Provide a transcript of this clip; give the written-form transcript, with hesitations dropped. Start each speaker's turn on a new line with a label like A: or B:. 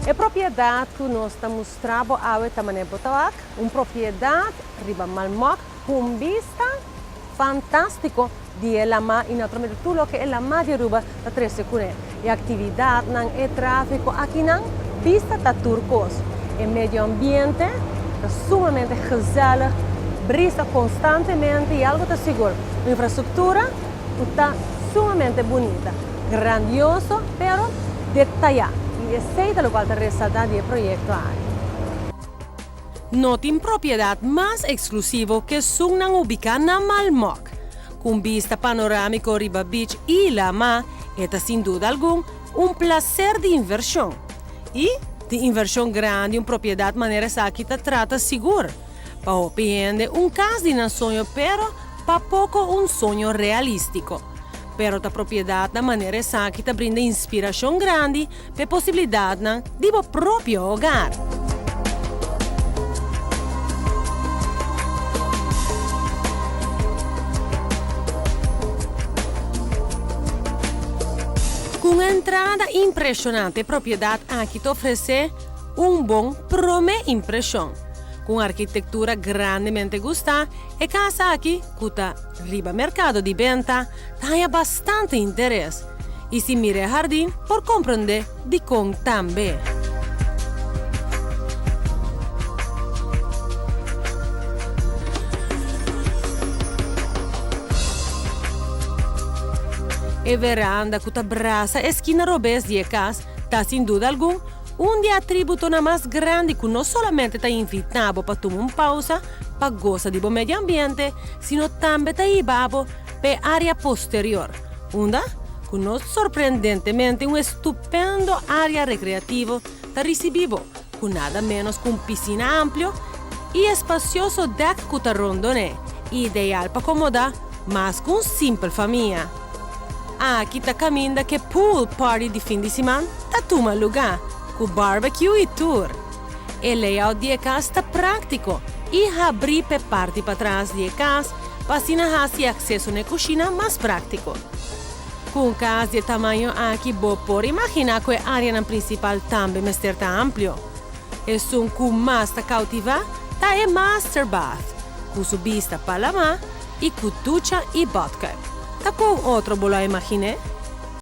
A: A propriedade que nós estamos mostrando agora também é uma propriedade riba Malmoc com vista fantástico de Lama e naturalmente tudo que é Lama de Aruba está trazendo e atividade não é tráfico aqui não vista está turcos e meio ambiente está sumamente gezellig brisa constantemente e algo está seguro a infraestrutura está sumamente bonita grandioso pero detallado e aceita lo qual está resaltando el proyecto ahí.
B: Notin propriedad más exclusivo que sugnan ubicada na Malmoc. Con vista panorámico Riba Beach y Lama, esta sin duda alguna un placer de inversión. Y de inversión grande en propiedad manera que te trata seguro. Pa opiende un caso de un sueño, pero pa poco un sueño realístico. Pero la propriedad de manera que te brinda inspiración grande per posibilidad de tu propio hogar. Con una entrada impresionante, propiedad aquí te ofrece un buen prome impresión. Con arquitectura grandemente gustada e casa aquí, cuta riba mercado de venta, tiene bastante interés. Y si mira el jardín, por comprender de con también. E veranda cuta brasa esquina robes de casa, está sin duda alguna un de atributo más grande que no solamente te invitamos para tomar una pausa, para gozar de buen medio ambiente, sino también te llevamos para área posterior, donde con sorprendentemente un estupendo área recreativo te recibimos con nada menos que una piscina amplio y espacioso deck que te rondone, ideal para acomodar más que una simple familia. Aquí te camina que pool party de fin de semana te toma lugar, con barbecue y tour. El layout de casa está práctico y abrir per parte para atrás de casa para así hacer acceso a una cocina más práctico. Con casa de tamaño aquí, vos por imaginar que el área principal también es tan amplio. Es un que más te cautiva, está el master bath, con su vista para la mar y con ducha y vodka. ¿Está con otro bolo imaginé?